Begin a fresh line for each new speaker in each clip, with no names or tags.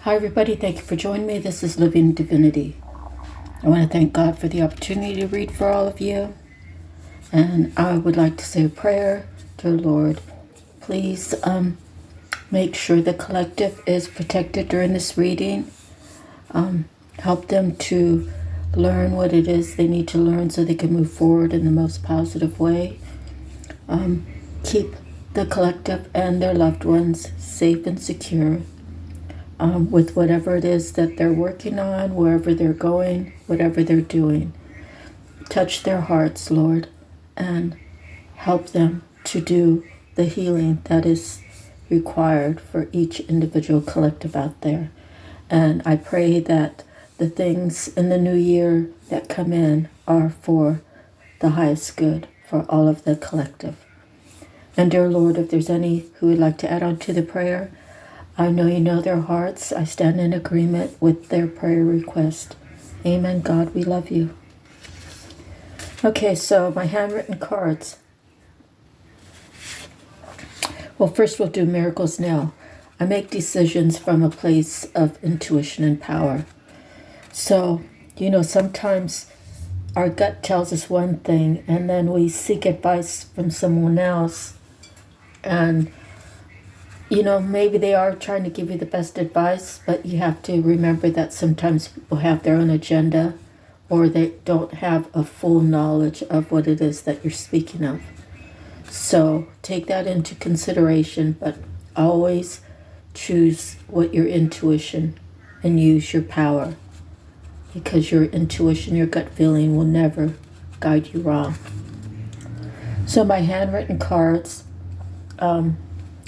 Hi, everybody. Thank you for joining me. This is Living Divinity. I want to thank God for the opportunity to read for all of you. And I would like to say a prayer to the Lord. Please make sure the collective is protected during this reading. Help them to learn what it is they need to learn so they can move forward in the most positive way. Keep the collective and their loved ones safe and secure. With whatever it is that they're working on, wherever they're going, whatever they're doing. Touch their hearts, Lord, and help them to do the healing that is required for each individual collective out there. And I pray that the things in the new year that come in are for the highest good for all of the collective. And dear Lord, if there's any who would like to add on to the prayer, I know you know their hearts. I stand in agreement with their prayer request. Amen. God, we love you. Okay, so my handwritten cards. Well, first we'll do miracles now. I make decisions from a place of intuition and power. So, sometimes our gut tells us one thing and then we seek advice from someone else. And maybe they are trying to give you the best advice, but you have to remember that sometimes people have their own agenda or they don't have a full knowledge of what it is that you're speaking of. So take that into consideration, but always choose what your intuition and use your power, because your intuition, your gut feeling will never guide you wrong. So my handwritten cards,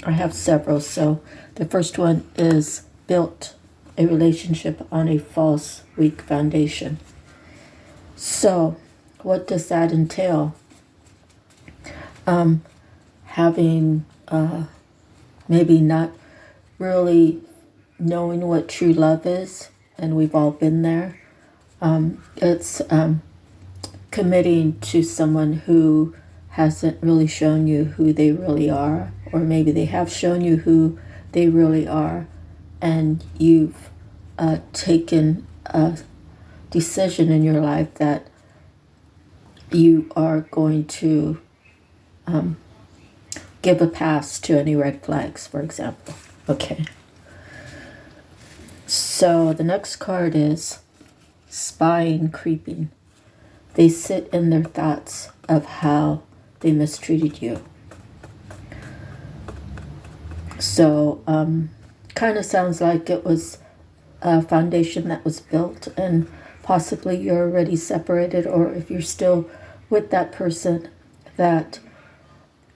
I have several. So the first one is built a relationship on a false, weak foundation. So what does that entail? Having maybe not really knowing what true love is, and we've all been there. It's committing to someone who hasn't really shown you who they really are, or maybe they have shown you who they really are, and you've taken a decision in your life that you are going to give a pass to any red flags, for example. Okay. So the next card is spying, creeping. They sit in their thoughts of how they mistreated you. So kind of sounds like it was a foundation that was built, and possibly you're already separated, or if you're still with that person, that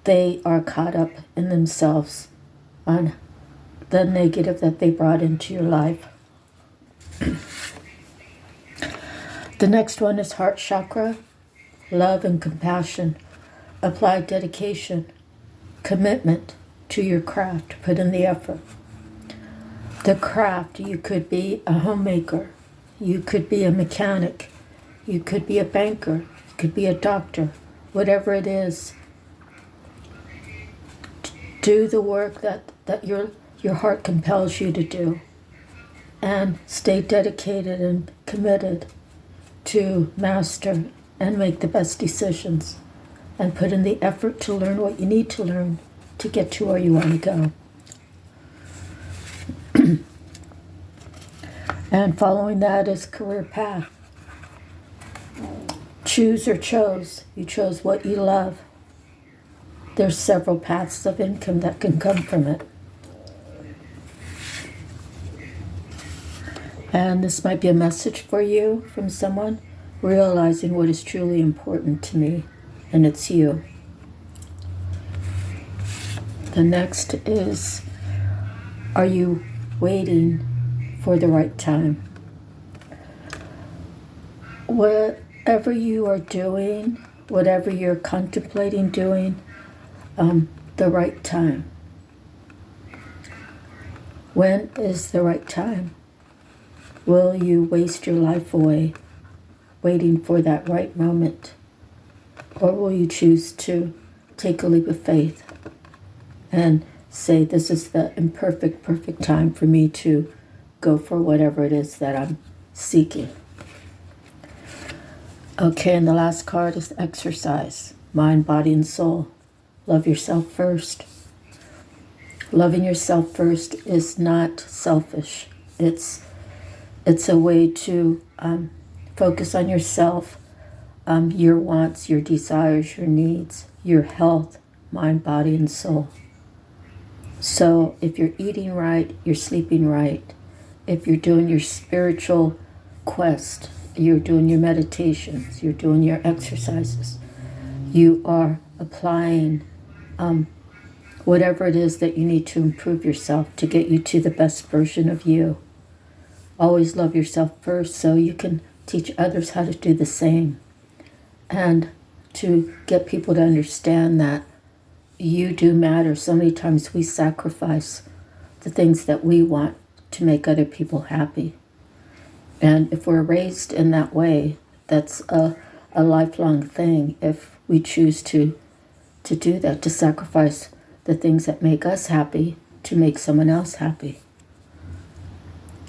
they are caught up in themselves on the negative that they brought into your life. The next one is heart chakra, love and compassion. Apply dedication, commitment to your craft. Put in the effort. The craft, you could be a homemaker. You could be a mechanic. You could be a banker. You could be a doctor. Whatever it is, do the work that your heart compels you to do. And stay dedicated and committed to master and make the best decisions. And put in the effort to learn what you need to learn to get to where you want to go. And following that is career path. Choose or chose. You chose what you love. There's several paths of income that can come from it. And this might be a message for you from someone, realizing what is truly important to me, and it's you. The next is, are you waiting for the right time? Whatever you are doing, whatever you're contemplating doing, the right time. When is the right time? Will you waste your life away waiting for that right moment? Or will you choose to take a leap of faith and say, this is the perfect time for me to go for whatever it is that I'm seeking. Okay, and the last card is exercise. Mind, body, and soul. Love yourself first. Loving yourself first is not selfish. It's a way to focus on yourself, your wants, your desires, your needs, your health, mind, body, and soul. So if you're eating right, you're sleeping right. If you're doing your spiritual quest, you're doing your meditations, you're doing your exercises, you are applying whatever it is that you need to improve yourself to get you to the best version of you. Always love yourself first so you can teach others how to do the same, and to get people to understand that you do matter. So many times we sacrifice the things that we want to make other people happy. And if we're raised in that way, that's a lifelong thing. If we choose to do that, to sacrifice the things that make us happy to make someone else happy.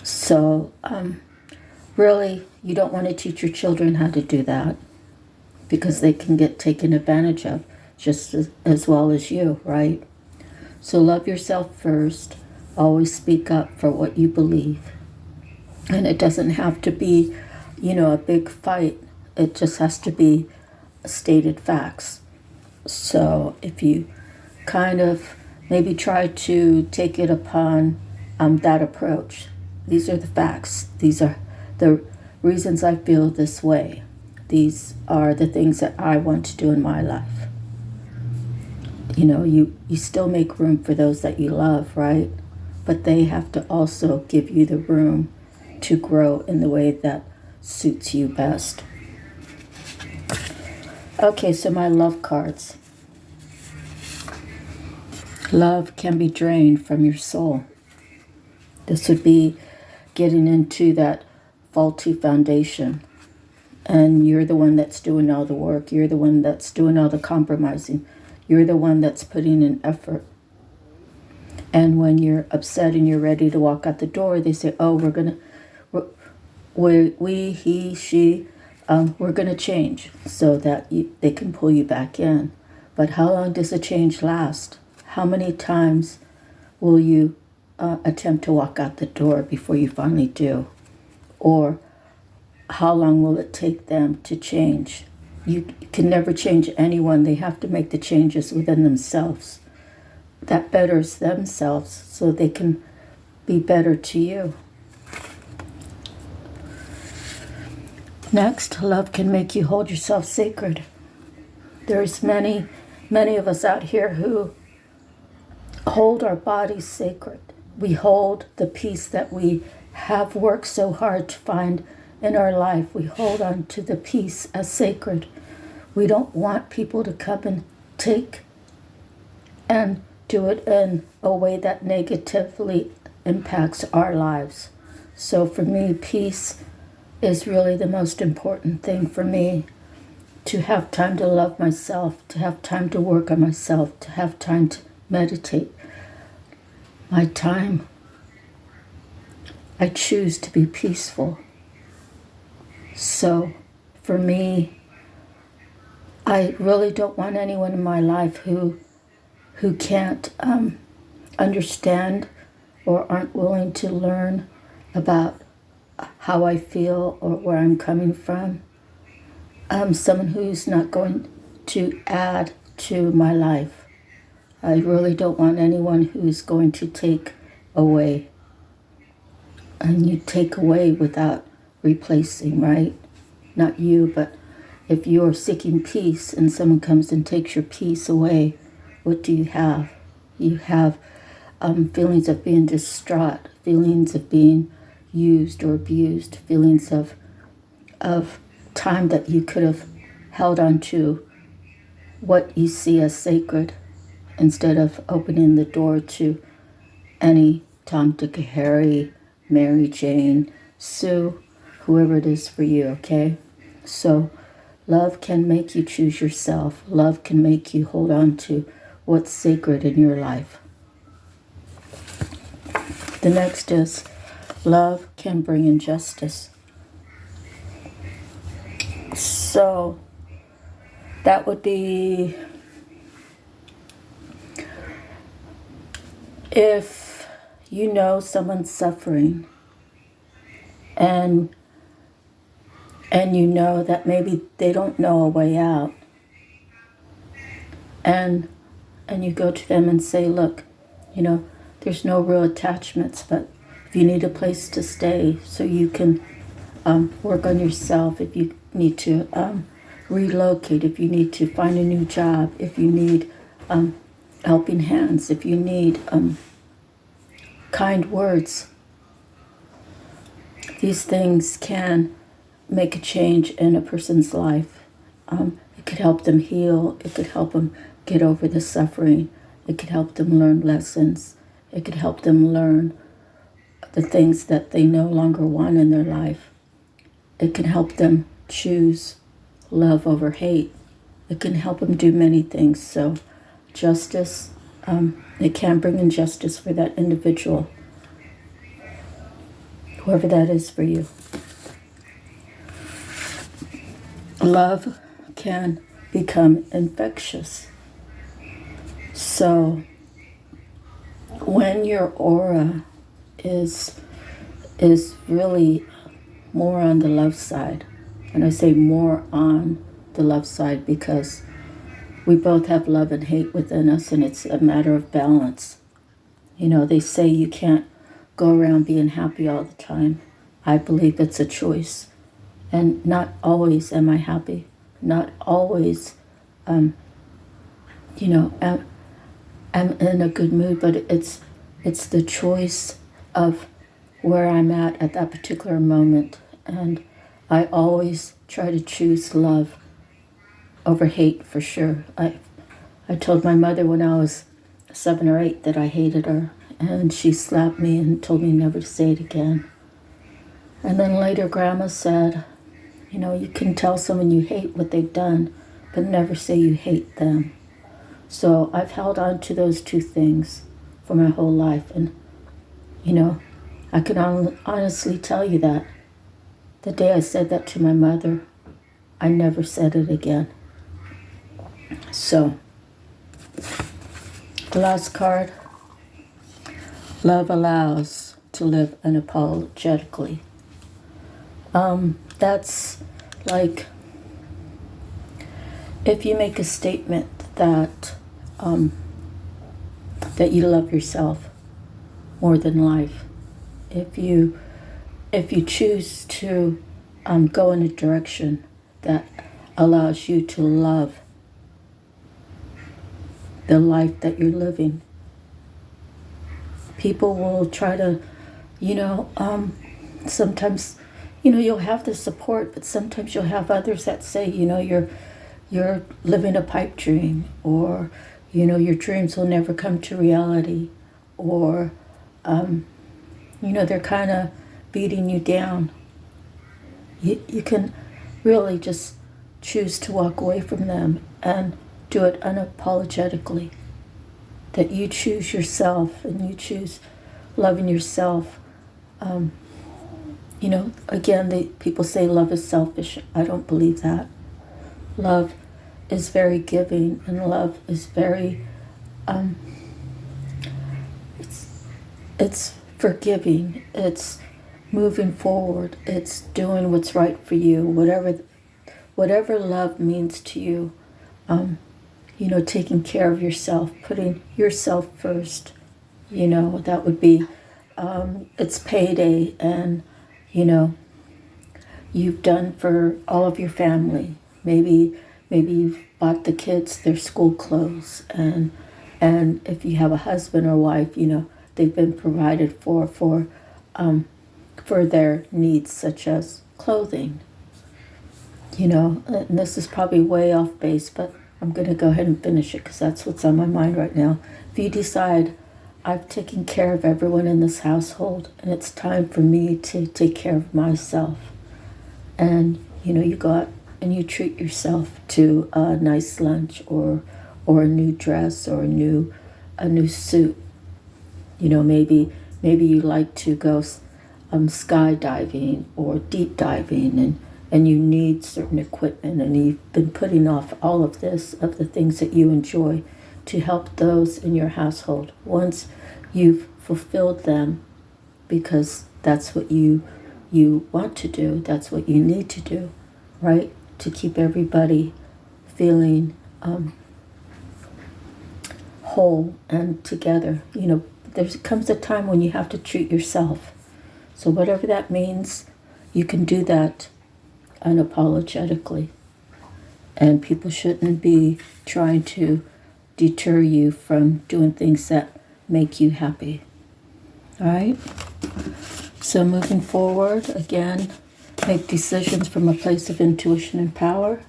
So really, you don't want to teach your children how to do that, because they can get taken advantage of just as well as you, right? So love yourself first. Always speak up for what you believe. And it doesn't have to be, a big fight. It just has to be stated facts. So if you kind of maybe try to take it upon that approach, these are the facts. These are the reasons I feel this way. These are the things that I want to do in my life. You still make room for those that you love, right? But they have to also give you the room to grow in the way that suits you best. Okay, so my love cards. Love can be drained from your soul. This would be getting into that faulty foundation. And you're the one that's doing all the work. You're the one that's doing all the compromising. You're the one that's putting in effort. And when you're upset and you're ready to walk out the door, they say, oh, we're going to change so that they can pull you back in. But how long does a change last? How many times will you attempt to walk out the door before you finally do? Or how long will it take them to change? You can never change anyone. They have to make the changes within themselves. That betters themselves so they can be better to you. Next, love can make you hold yourself sacred. There's many of us out here who hold our bodies sacred. We hold the peace that we have worked so hard to find in our life. We hold on to the peace as sacred. We don't want people to come and take and do it in a way that negatively impacts our lives. So for me, peace is really the most important thing for me. To have time to love myself, to have time to work on myself, to have time to meditate. My time, I choose to be peaceful. So for me, I really don't want anyone in my life who can't understand or aren't willing to learn about how I feel or where I'm coming from. Someone who's not going to add to my life. I really don't want anyone who's going to take away. And you take away without replacing, right? Not you, but if you're seeking peace and someone comes and takes your peace away, what do you have? You have feelings of being distraught, feelings of being used or abused, feelings of time that you could have held on to what you see as sacred instead of opening the door to any Tom, Dick, Harry, Mary, Jane, Sue, whoever it is for you, okay? So love can make you choose yourself. Love can make you hold on to what's sacred in your life. The next is Love can bring injustice. So that would be if you know someone's suffering and you know that maybe they don't know a way out, and you go to them and say, look, there's no real attachments, but if you need a place to stay so you can work on yourself, if you need to relocate, if you need to find a new job, if you need helping hands, if you need kind words, these things can make a change in a person's life. It could help them heal. It could help them get over the suffering. It could help them learn lessons. It could help them learn the things that they no longer want in their life. It can help them choose love over hate. It can help them do many things. So justice, it can bring injustice for that individual, whoever that is for you. Love can become infectious. So when your aura is really more on the love side, and I say more on the love side because we both have love and hate within us, and it's a matter of balance. They say you can't go around being happy all the time. I believe it's a choice. And not always am I happy. Not always, I'm in a good mood, but it's the choice of where I'm at that particular moment. And I always try to choose love over hate, for sure. I told my mother when I was 7 or 8 that I hated her, and she slapped me and told me never to say it again. And then later Grandma said, you can tell someone you hate what they've done, but never say you hate them. So I've held on to those two things for my whole life. And, I can honestly tell you that the day I said that to my mother, I never said it again. So, the last card, love allows to live unapologetically. That's like if you make a statement that that you love yourself more than life. If you choose to go in a direction that allows you to love the life that you're living, people will try to, sometimes, you'll have the support, but sometimes you'll have others that say, you're living a pipe dream, or, your dreams will never come to reality, or, they're kind of beating you down. You can really just choose to walk away from them and do it unapologetically. That you choose yourself and you choose loving yourself. Again, people say love is selfish. I don't believe that. Love is very giving, and love is very, it's forgiving. It's moving forward. It's doing what's right for you. Whatever love means to you. Taking care of yourself, putting yourself first. That would be, it's payday, and, you've done for all of your family. Maybe you've bought the kids their school clothes, and if you have a husband or wife, they've been provided for their needs, such as clothing. And this is probably way off base, but I'm going to go ahead and finish it because that's what's on my mind right now. If you decide I've taken care of everyone in this household and it's time for me to take care of myself, and you go out and you treat yourself to a nice lunch or a new dress or a new suit. Maybe you like to go skydiving or deep diving, and you need certain equipment, and you've been putting off all of this, of the things that you enjoy, to help those in your household. Once you've fulfilled them, because that's what you want to do, that's what you need to do, right? To keep everybody feeling whole and together. There comes a time when you have to treat yourself. So whatever that means, you can do that unapologetically. And people shouldn't be trying to deter you from doing things that make you happy. All right? So moving forward, again, make decisions from a place of intuition and power.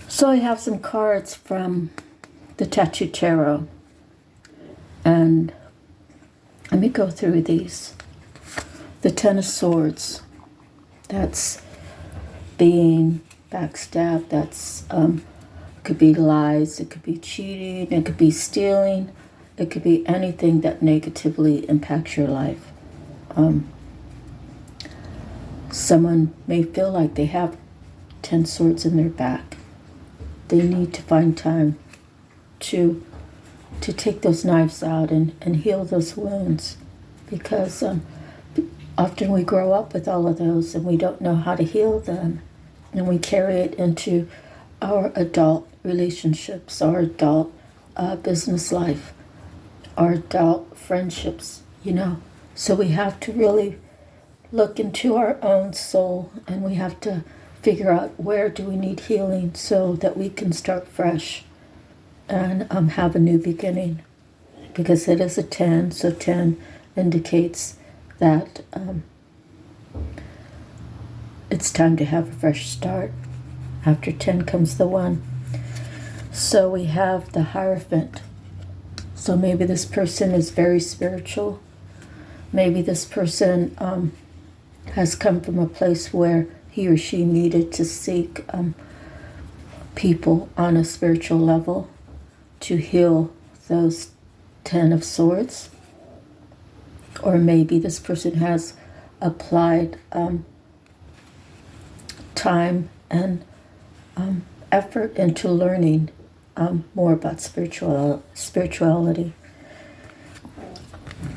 So I have some cards from the Tattoo Tarot. And let me go through these. The Ten of Swords. That's being backstabbed. That's could be lies. It could be cheating. It could be stealing. It could be anything that negatively impacts your life. Someone may feel like they have 10 swords in their back. They need to find time to take those knives out and heal those wounds, because often we grow up with all of those and we don't know how to heal them, and we carry it into our adult relationships, our adult business life, our adult friendships, So we have to really look into our own soul, and we have to figure out where do we need healing so that we can start fresh and have a new beginning. Because it is a 10, so 10 indicates that it's time to have a fresh start. After 10 comes the 1. So we have the Hierophant. So maybe this person is very spiritual. Maybe this person has come from a place where he or she needed to seek people on a spiritual level to heal those 10 of Swords. Or maybe this person has applied time and effort into learning more about spirituality.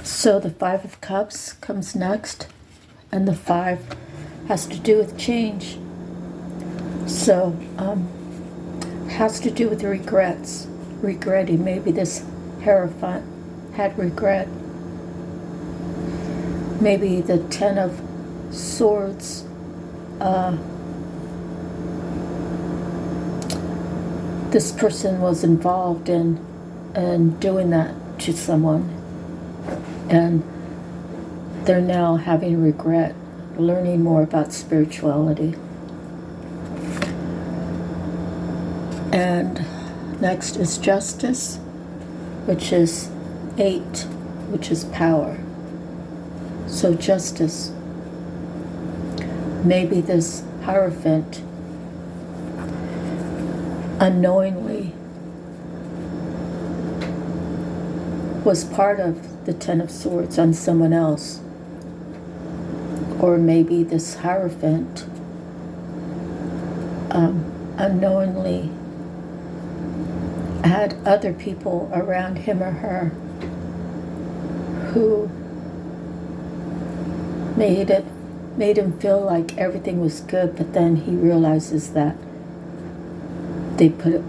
So the Five of Cups comes next, and the 5 has to do with change. So has to do with regrets, regretting. Maybe this Hierophant had regret. Maybe the 10 of Swords this person was involved in doing that to someone, and they're now having regret, learning more about spirituality. And next is Justice, which is 8, which is power. So Justice, maybe this Hierophant unknowingly was part of the 10 of Swords on someone else. Or maybe this Hierophant unknowingly had other people around him or her who made him feel like everything was good, but then he realizes that they put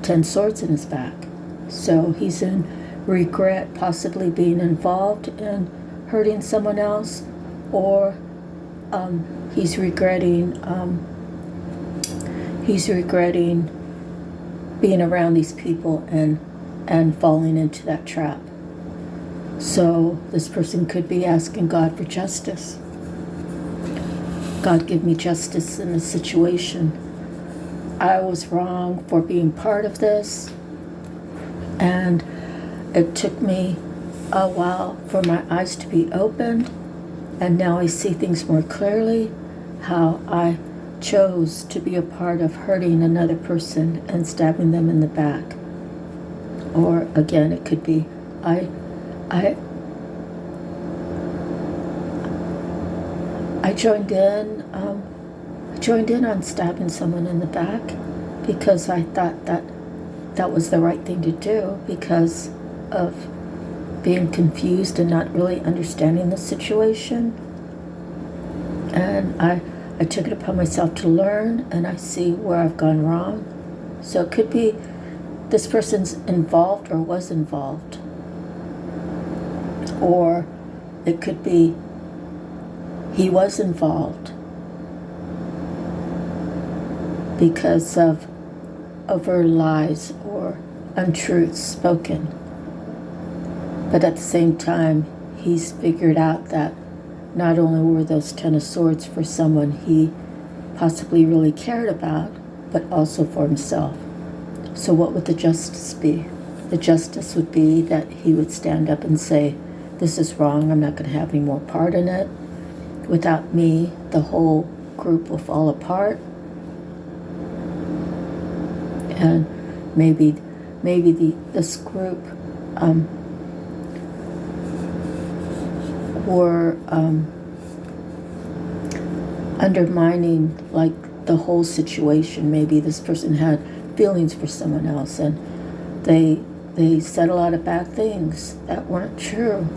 10 swords in his back. So he's in regret, possibly being involved in hurting someone else, or he's regretting being around these people and falling into that trap. So this person could be asking God for justice. God, give me justice in this situation. I was wrong for being part of this, and it took me a while for my eyes to be opened, and now I see things more clearly, how I chose to be a part of hurting another person and stabbing them in the back. Or again, it could be I I joined in. Joined in on stabbing someone in the back because I thought that that was the right thing to do because of being confused and not really understanding the situation. And I took it upon myself to learn, and I see where I've gone wrong. So it could be this person's involved or was involved. Or it could be he was involved because of overt lies or untruths spoken. But at the same time, he's figured out that not only were those 10 of swords for someone he possibly really cared about, but also for himself. So what would the justice be? The justice would be that he would stand up and say, this is wrong, I'm not going to have any more part in it. Without me, the whole group will fall apart. And maybe this group were undermining like the whole situation. Maybe this person had feelings for someone else, and they said a lot of bad things that weren't true.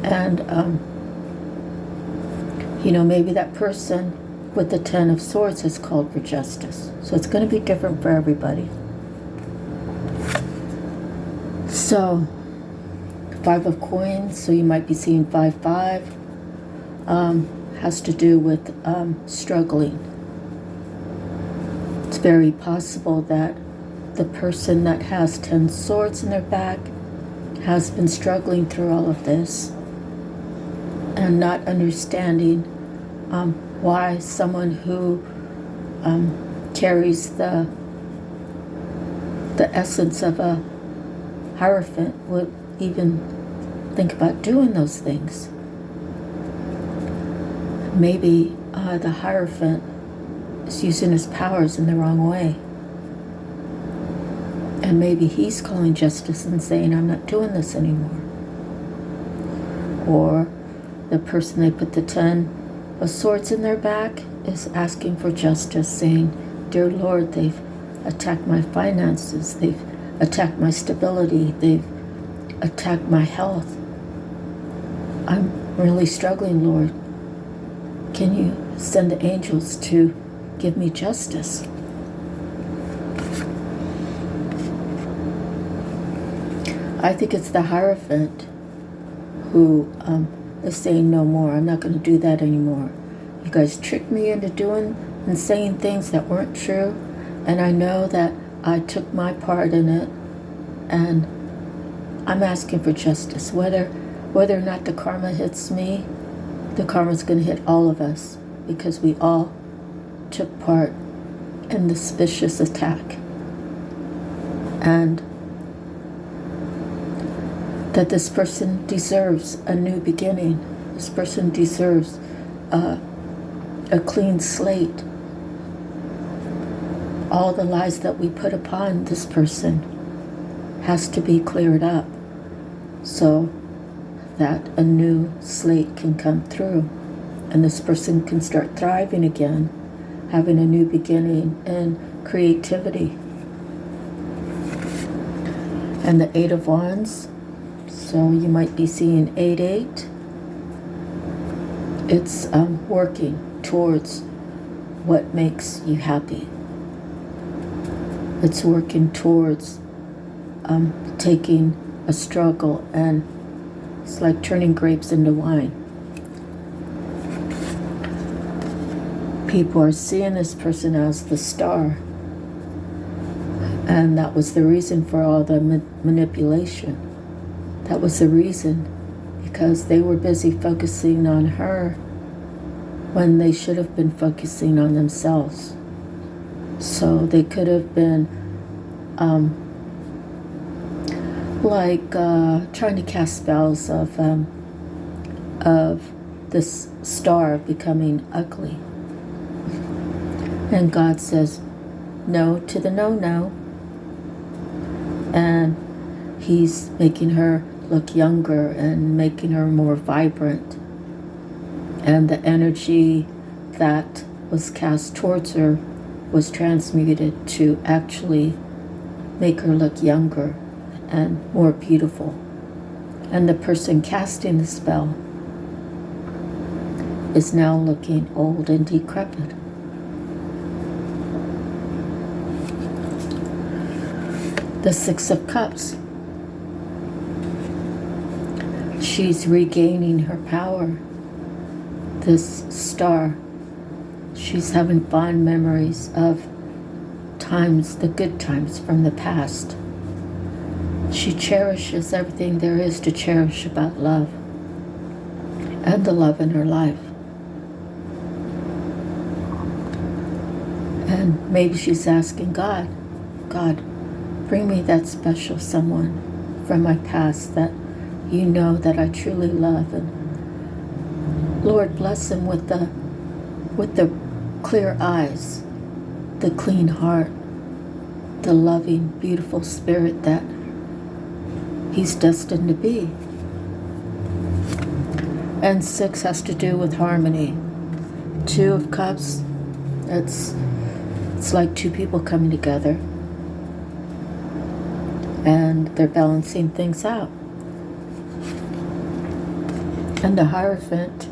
And maybe that person with the 10 of swords has called for justice. So it's going to be different for everybody. So 5 of coins, so you might be seeing 5-5, has to do with struggling. It's very possible that the person that has 10 swords in their back has been struggling through all of this and not understanding why someone who carries the essence of a Hierophant would even think about doing those things. Maybe the Hierophant is using his powers in the wrong way. And maybe he's calling justice and saying, I'm not doing this anymore. Or the person they put the 10 of swords in their back is asking for justice, saying, Dear Lord, they've attacked my finances, they've attacked my stability, they've attacked my health. I'm really struggling, Lord. Can you send the angels to give me justice? I think it's the Hierophant who is saying no more. I'm not going to do that anymore. You guys tricked me into doing and saying things that weren't true, and I know that I took my part in it, and I'm asking for justice. Whether or not the karma hits me, the karma's going to hit all of us because we all took part in this vicious attack. And that this person deserves a new beginning. This person deserves a clean slate. All the lies that we put upon this person has to be cleared up so that a new slate can come through and this person can start thriving again, having a new beginning and creativity. And the 8 of Wands, so you might be seeing 8-8. It's working towards what makes you happy. It's working towards taking a struggle, and it's like turning grapes into wine. People are seeing this person as the star, and that was the reason for all the manipulation. That was the reason, because they were busy focusing on her when they should have been focusing on themselves. So they could have been trying to cast spells of this star becoming ugly. And God says no to the no. And he's making her look younger and making her more vibrant. and the energy that was cast towards her was transmuted to actually make her look younger and more beautiful. And the person casting the spell is now looking old and decrepit. The Six of Cups. She's regaining her power. This star, she's having fond memories of times, the good times from the past. She cherishes everything there is to cherish about love and the love in her life. And maybe she's asking God, bring me that special someone from my past that you know that I truly love. And Lord, bless him with the clear eyes, the clean heart, the loving, beautiful spirit that he's destined to be. And 6 has to do with harmony. 2 of Cups, it's like 2 people coming together and they're balancing things out. And the Hierophant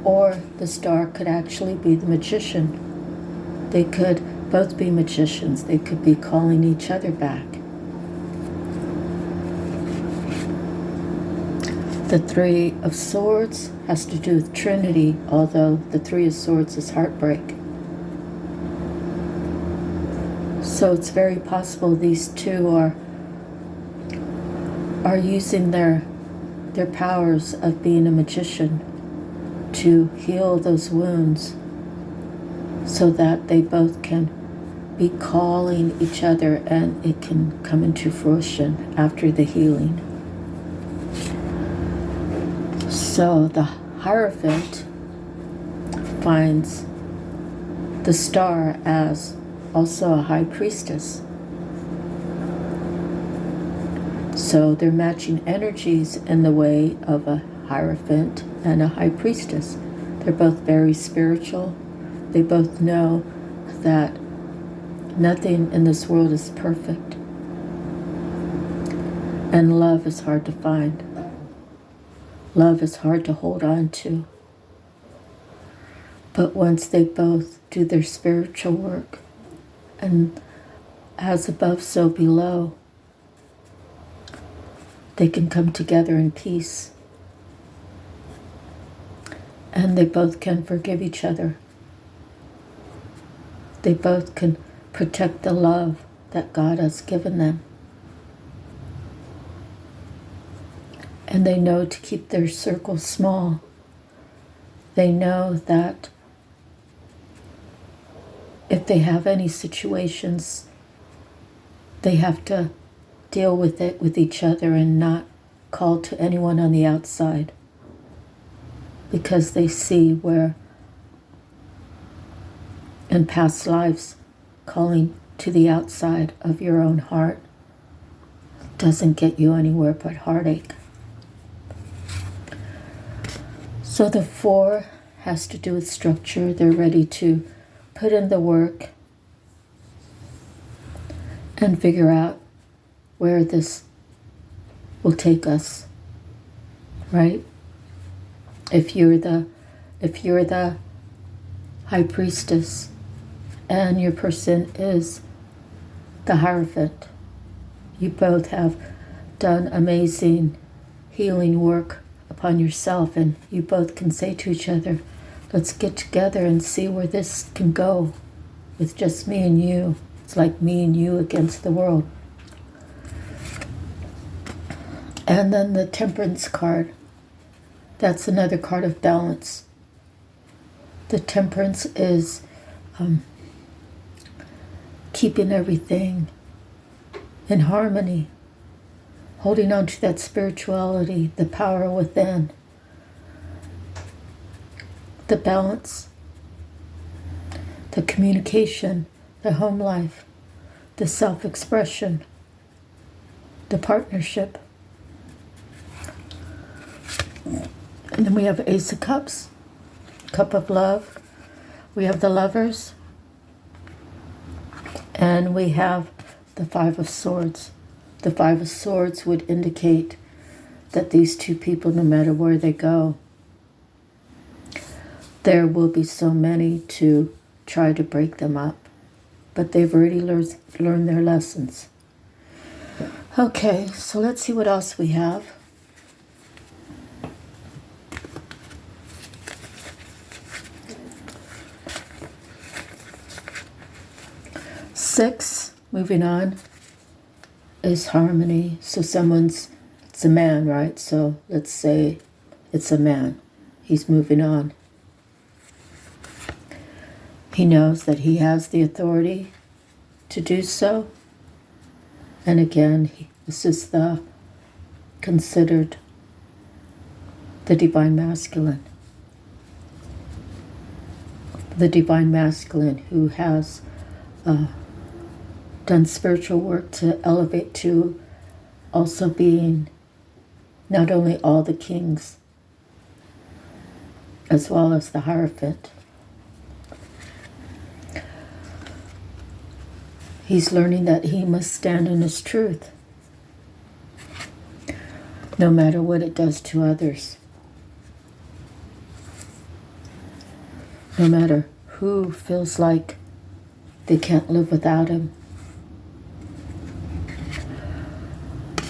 or the star could actually be the magician. They could both be magicians. They could be calling each other back. The 3 of Swords has to do with Trinity, although the 3 of Swords is heartbreak. So it's very possible these 2 are using their powers of being a magician to heal those wounds so that they both can be calling each other and it can come into fruition after the healing. So the Hierophant finds the star as also a high priestess. So they're matching energies in the way of a Hierophant and a high priestess. They're both very spiritual. They both know that nothing in this world is perfect. And love is hard to find. Love is hard to hold on to. But once they both do their spiritual work, and as above, so below, they can come together in peace. And they both can forgive each other. They both can protect the love that God has given them. And they know to keep their circle small. They know that if they have any situations, they have to deal with it with each other and not call to anyone on the outside, because they see where in past lives calling to the outside of your own heart doesn't get you anywhere but heartache. So the 4 has to do with structure. They're ready to put in the work and figure out where this will take us, right? If you're the high priestess and your person is the Hierophant, you both have done amazing healing work upon yourself, and you both can say to each other, let's get together and see where this can go with just me and you. It's like me and you against the world. And then the Temperance card. That's another card of balance. The Temperance is keeping everything in harmony, holding on to that spirituality, the power within. The balance, the communication, the home life, the self-expression, the partnership. And then we have Ace of Cups. Cup of love. We have the Lovers. And we have the Five of Swords. The Five of Swords would indicate that these two people, no matter where they go, there will be so many to try to break them up. But they've already learned their lessons. Okay, so let's see what else we have. Six, moving on, is harmony. So it's a man, right? So let's say it's a man. He's moving on. He knows that he has the authority to do so. And again, this is considered the divine masculine. The divine masculine who has done spiritual work to elevate to also being not only all the kings, as well as the Hierophant. He's learning that he must stand in his truth, no matter what it does to others. No matter who feels like they can't live without him.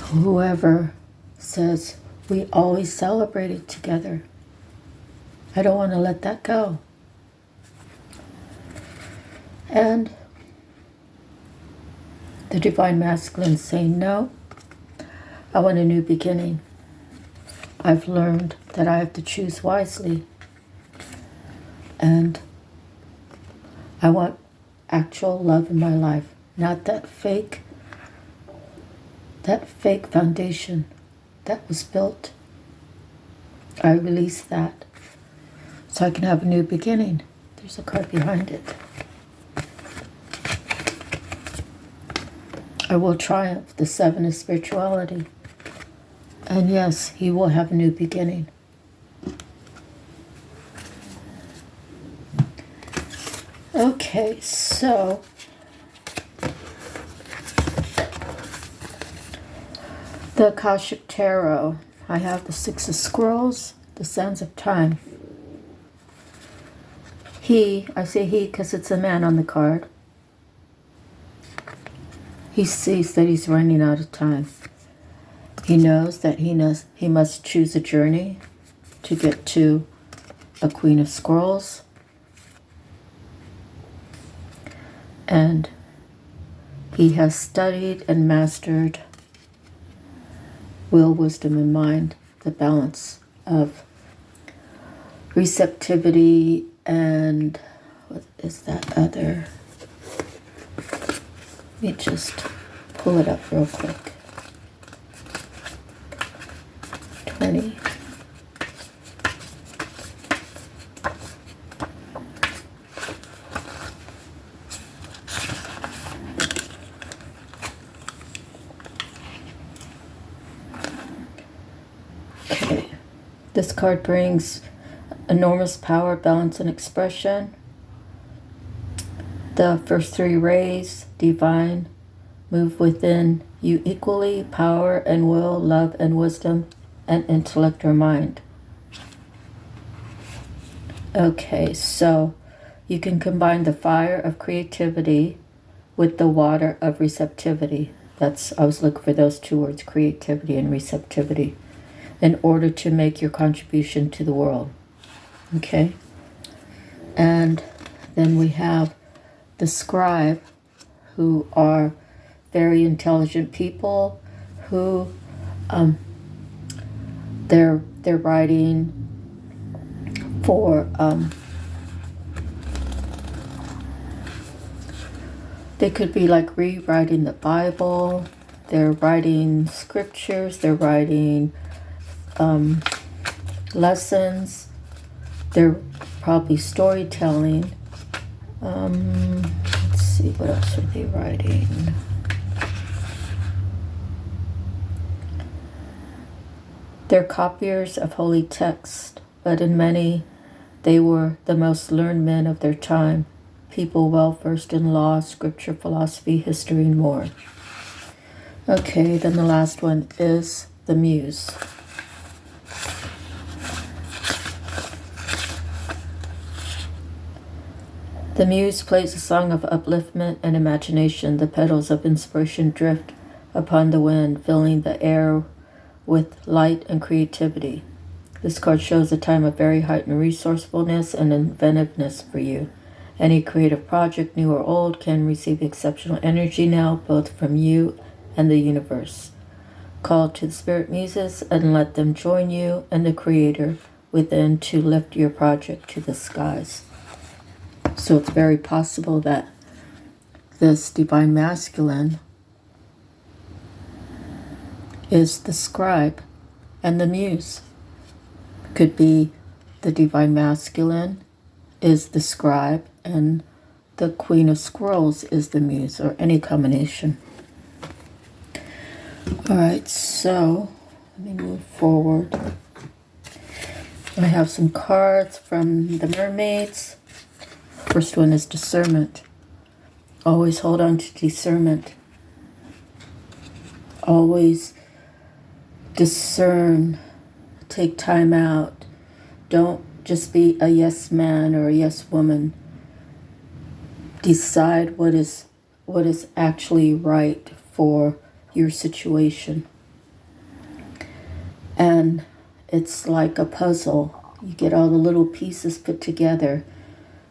Whoever says, we always celebrated together. I don't want to let that go. And the divine masculine saying, no, I want a new beginning. I've learned that I have to choose wisely. And I want actual love in my life, not that fake foundation that was built. I release that so I can have a new beginning. There's a card behind it. I will triumph. The Seven is spirituality. And yes, he will have a new beginning. Okay, so the Akashic Tarot. I have the Six of Scrolls, the Sands of Time. I say he because it's a man on the card. He sees that he's running out of time. He knows that he must choose a journey to get to a Queen of Scrolls. And he has studied and mastered will, wisdom, and mind, the balance of receptivity and what is that other? Let me just pull it up real quick. 20. Okay. This card brings enormous power, balance, and expression. The first three rays, divine, move within you equally, power and will, love and wisdom, and intellect or mind. Okay, so you can combine the fire of creativity with the water of receptivity. I was looking for those two words, creativity and receptivity, in order to make your contribution to the world. Okay? And then we have the scribe, who are very intelligent people who they're writing for they could be like rewriting the Bible, they're writing scriptures, they're writing lessons, they're probably storytelling. Let's see, what else are they writing? They're copiers of holy text, but in many They were the most learned men of their time, people well versed in law, scripture, philosophy, history, and more. Okay, then the last one is the Muse. The Muse plays a song of upliftment and imagination. The petals of inspiration drift upon the wind, filling the air with light and creativity. This card shows a time of very heightened resourcefulness and inventiveness for you. Any creative project, new or old, can receive exceptional energy now, both from you and the universe. Call to the spirit muses and let them join you and the creator within to lift your project to the skies. So it's very possible that this divine masculine is the scribe and the muse. Could be the divine masculine is the scribe and the queen of scrolls is the muse, or any combination. All right, so let me move forward. I have some cards from the mermaids. First one is discernment. Always hold on to discernment. Always discern. Take time out. Don't just be a yes man or a yes woman. Decide what is actually right for your situation. And it's like a puzzle. You get all the little pieces put together.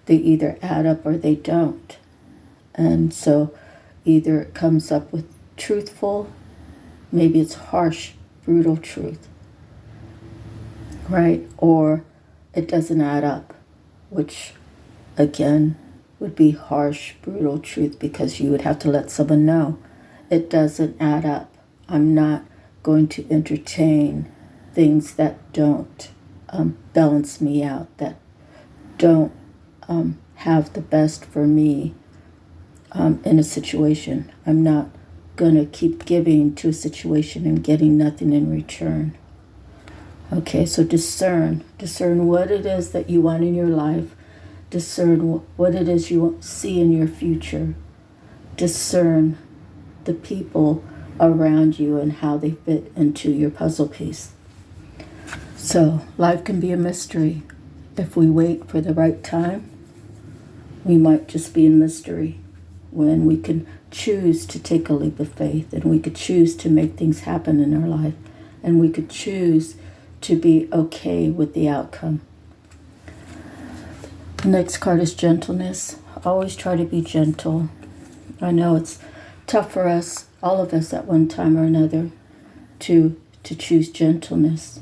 They either add up or they don't. And so either it comes up with truthful, maybe it's harsh, brutal truth, right? Or it doesn't add up, which again would be harsh, brutal truth, because you would have to let someone know it doesn't add up. I'm not going to entertain things that don't balance me out, that don't have the best for me in a situation. I'm not going to keep giving to a situation and getting nothing in return. Okay, so discern what it is that you want in your life. Discern what it is you see in your future. Discern the people around you and how they fit into your puzzle piece. So life can be a mystery. If we wait for the right time, we might just be in mystery, when we can choose to take a leap of faith, and we could choose to make things happen in our life, and we could choose to be okay with the outcome. The next card is gentleness. Always try to be gentle. I know it's tough for us, all of us at one time or another, to choose gentleness.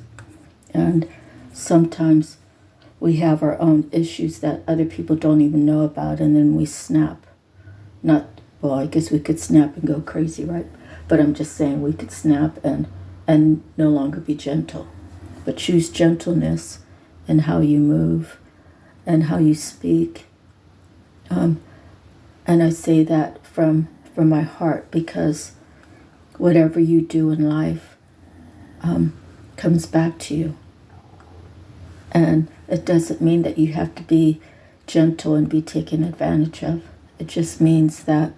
And sometimes we have our own issues that other people don't even know about, and then we snap. Well, I guess we could snap and go crazy, right? But I'm just saying we could snap and no longer be gentle. But choose gentleness in how you move and how you speak. And I say that from my heart, because whatever you do in life comes back to you. And it doesn't mean that you have to be gentle and be taken advantage of. It just means that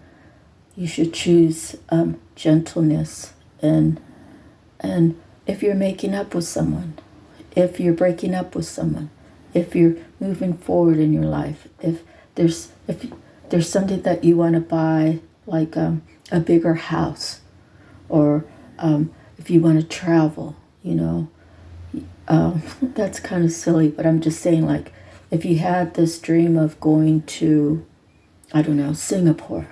you should choose gentleness. And if you're making up with someone, if you're breaking up with someone, if you're moving forward in your life, if there's something that you want to buy, like a bigger house, or if you want to travel, that's kind of silly, but I'm just saying, like, if you had this dream of going to, I don't know, Singapore,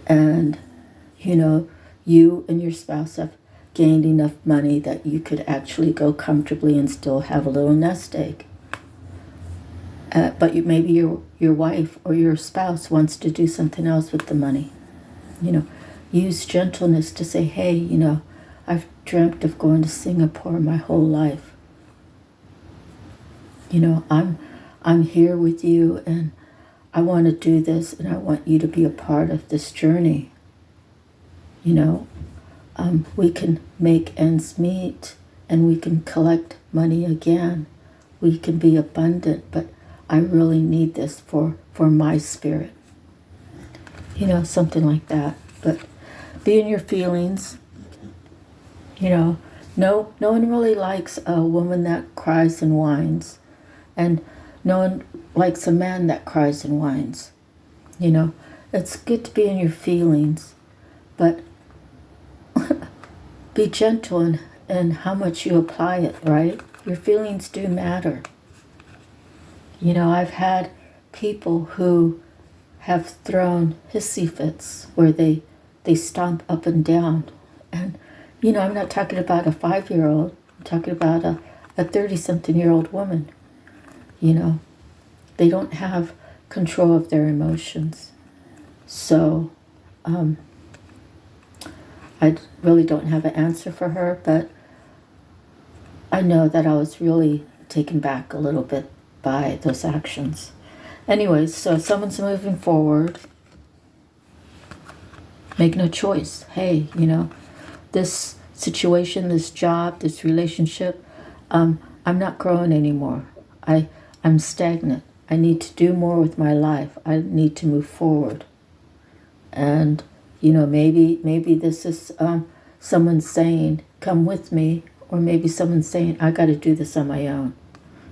and you and your spouse have gained enough money that you could actually go comfortably and still have a little nest egg, but maybe your wife or your spouse wants to do something else with the money. Use gentleness to say, hey, I've dreamt of going to Singapore my whole life. I'm here with you, and I want to do this, and I want you to be a part of this journey. We can make ends meet, and we can collect money again, we can be abundant, but I really need this for my spirit. Something like that. But be in your feelings. No one really likes a woman that cries and whines. And no one likes a man that cries and whines. It's good to be in your feelings, but be gentle in how much you apply it, right? Your feelings do matter. I've had people who have thrown hissy fits where they stomp up and down. And, I'm not talking about a 5-year-old. I'm talking about a 30-something-year-old woman. They don't have control of their emotions. So, I really don't have an answer for her, but I know that I was really taken back a little bit by those actions. Anyways, so someone's moving forward, making a choice. Hey, this situation, this job, this relationship, I'm not growing anymore. I'm stagnant. I need to do more with my life. I need to move forward. And, maybe this is someone saying, come with me, or maybe someone saying, I got to do this on my own.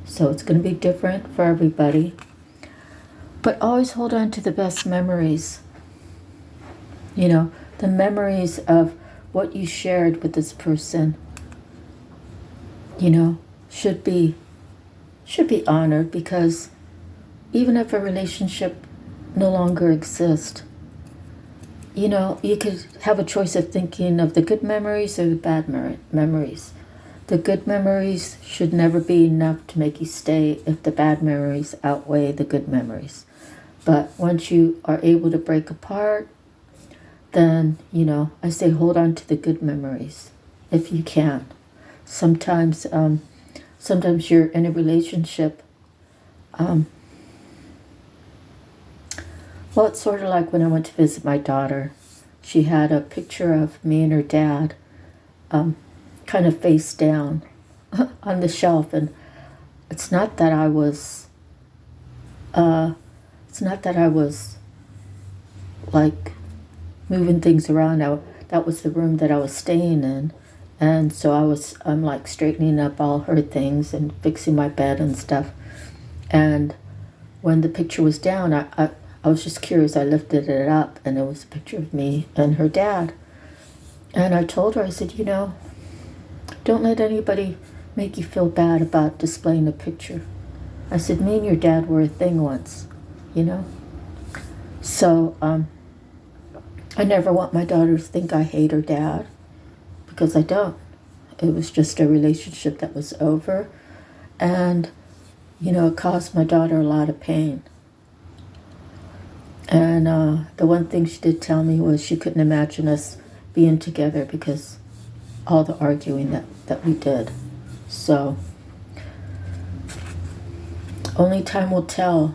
So it's going to be different for everybody. But always hold on to the best memories. The memories of what you shared with this person, should be honored, because even if a relationship no longer exists, you could have a choice of thinking of the good memories or the bad memories. The good memories should never be enough to make you stay if the bad memories outweigh the good memories. But once you are able to break apart, then, I say hold on to the good memories if you can. Sometimes you're in a relationship. Well, it's sort of like when I went to visit my daughter. She had a picture of me and her dad kind of face down on the shelf. And it's not that I was like moving things around. That was the room that I was staying in. And so I'm like straightening up all her things and fixing my bed and stuff. And when the picture was down, I was just curious. I lifted it up, and it was a picture of me and her dad. And I told her, I said, don't let anybody make you feel bad about displaying a picture. I said, me and your dad were a thing once, So I never want my daughter to think I hate her dad, because I don't. It was just a relationship that was over, and, it caused my daughter a lot of pain. And the one thing she did tell me was she couldn't imagine us being together because all the arguing that we did. So only time will tell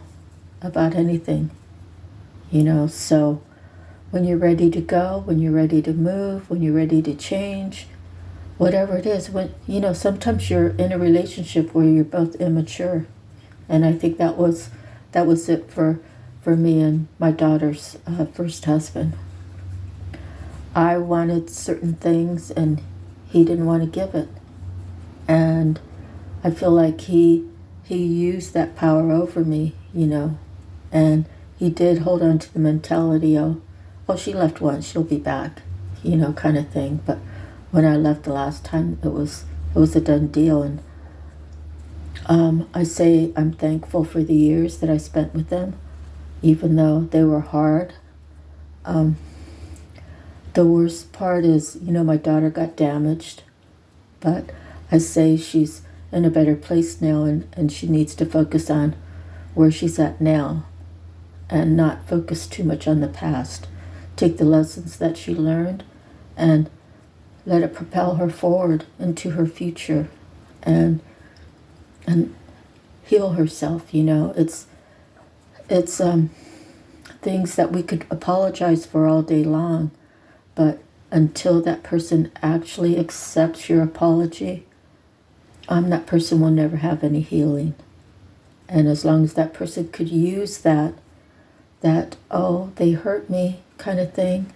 about anything, so when you're ready to go, when you're ready to move, when you're ready to change, whatever it is, sometimes you're in a relationship where you're both immature. And I think that was it for me and my daughter's first husband. I wanted certain things and he didn't want to give it. And I feel like he used that power over me, and he did hold on to the mentality of, oh, she left once, she'll be back, kind of thing. But when I left the last time, it was a done deal. And I say I'm thankful for the years that I spent with them, even though they were hard. The worst part is, my daughter got damaged, but I say she's in a better place now, and she needs to focus on where she's at now and not focus too much on the past. Take the lessons that she learned and let it propel her forward into her future and heal herself. It's things that we could apologize for all day long, but until that person actually accepts your apology, that person will never have any healing. And as long as that person could use that, oh, they hurt me kind of thing,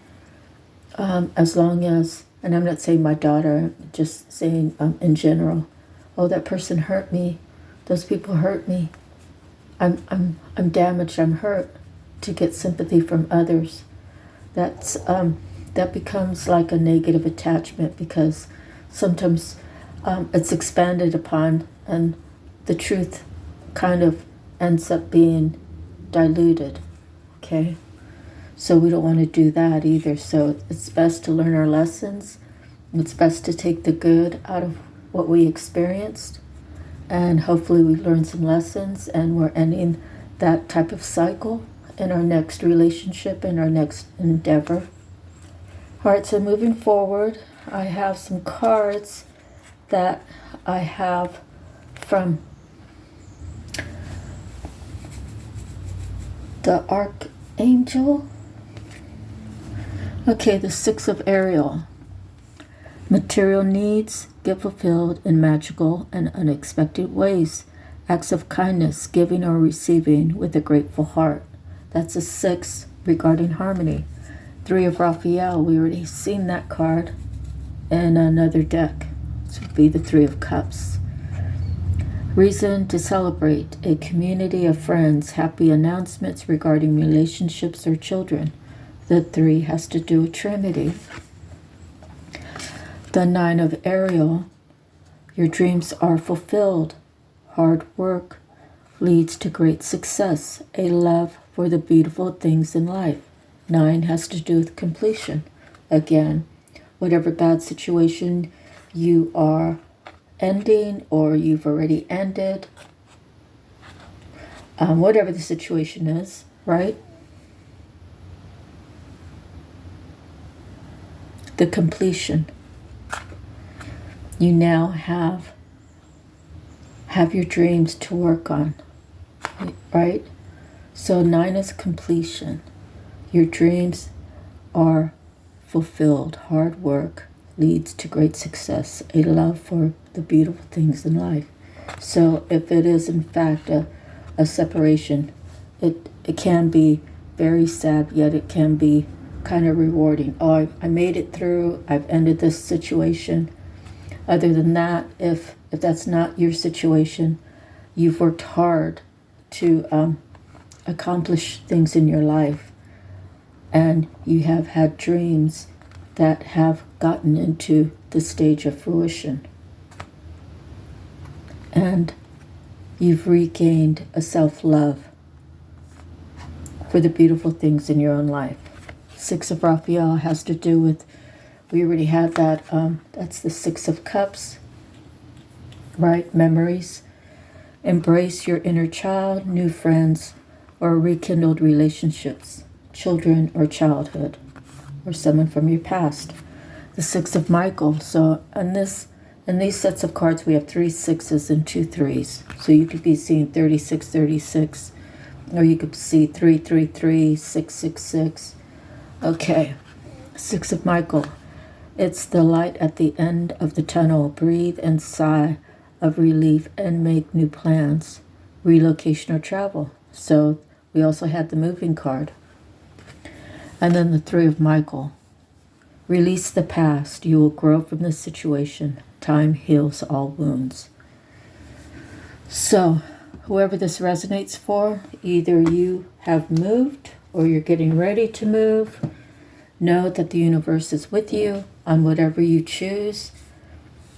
as long as, and I'm not saying my daughter, just saying in general, oh, that person hurt me, those people hurt me, I'm damaged, I'm hurt, to get sympathy from others. That becomes like a negative attachment, because sometimes it's expanded upon, and the truth kind of ends up being diluted. Okay, so we don't want to do that either. So it's best to learn our lessons. It's best to take the good out of what we experienced, and hopefully we learn some lessons, and we're ending that type of cycle in our next relationship, in our next endeavor. All right, so moving forward, I have some cards that I have from the Archangel. Okay, the Six of Ariel. Material needs get fulfilled in magical and unexpected ways. Acts of kindness, giving or receiving with a grateful heart. That's a 6 regarding harmony. 3 of Raphael, we already seen that card in another deck. This would be the 3 of Cups. Reason to celebrate, a community of friends, happy announcements regarding relationships or children. The 3 has to do with Trinity. The 9 of Ariel, your dreams are fulfilled. Hard work leads to great success, a love for the beautiful things in life. 9 has to do with completion. Again, whatever bad situation you are ending or you've already ended, whatever the situation is, right? The completion. You now have your dreams to work on, right? So 9 is completion. Your dreams are fulfilled. Hard work leads to great success, a love for the beautiful things in life. So if it is in fact a separation, it can be very sad, yet it can be kind of rewarding. Oh, I made it through, I've ended this situation. Other than that, if that's not your situation, you've worked hard to accomplish things in your life, and you have had dreams that have gotten into the stage of fruition, and you've regained a self-love for the beautiful things in your own life. 6 of Raphael has to do with, we already had that, that's the 6 of Cups, right? Memories. Embrace your inner child, new friends, or rekindled relationships, children or childhood, or someone from your past. The 6 of Michael. So in these sets of cards, we have 3 6s and 2 3s. So you could be seeing 36, 36, or you could see 3 3 3, 6 6 6. Okay, 6 of Michael. It's the light at the end of the tunnel. Breathe and sigh of relief and make new plans, relocation or travel. So we also had the moving card. And then the 3 of Michael. Release the past. You will grow from this situation. Time heals all wounds. So whoever this resonates for, either you have moved or you're getting ready to move, know that the universe is with you on whatever you choose.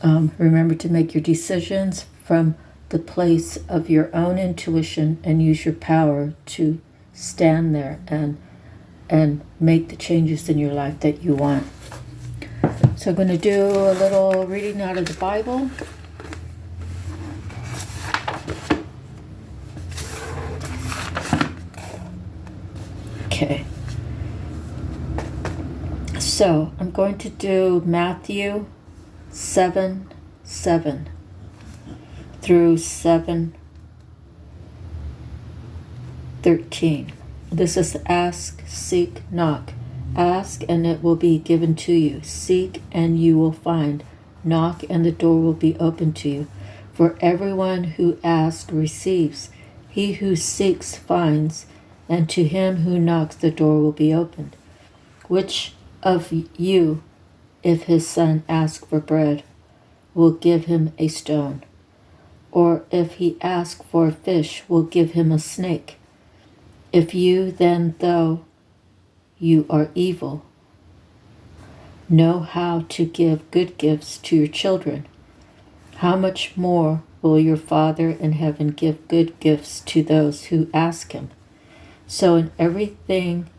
Remember to make your decisions from the place of your own intuition, and use your power to stand there and make the changes in your life that you want. So I'm going to do a little reading out of the Bible. Okay. So I'm going to do Matthew 7:7 through 7:13. This is ask, seek, knock. Ask and it will be given to you. Seek and you will find. Knock and the door will be open to you. For everyone who asks receives, he who seeks finds, and to him who knocks the door will be opened. Which of you, if his son asks for bread, will give him a stone? Or if he asks for a fish, will give him a snake? If you then, though you are evil, know how to give good gifts to your children, how much more will your Father in heaven give good gifts to those who ask him? So in everything,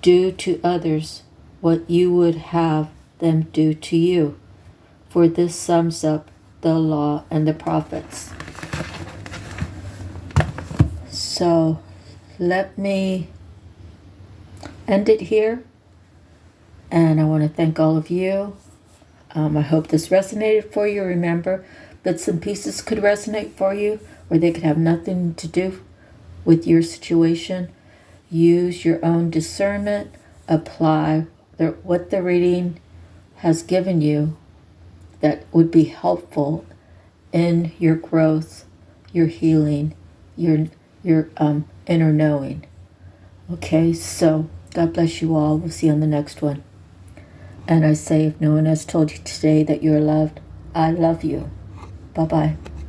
do to others what you would have them do to you, for this sums up the law and the prophets. So let me end it here, and I want to thank all of you. I hope this resonated for you. Remember, bits and pieces could resonate for you, or they could have nothing to do with your situation. Use your own discernment. Apply what the reading has given you that would be helpful in your growth, your healing, your inner knowing. Okay, so God bless you all. We'll see you on the next one. And I say, if no one has told you today that you're loved, I love you. Bye-bye.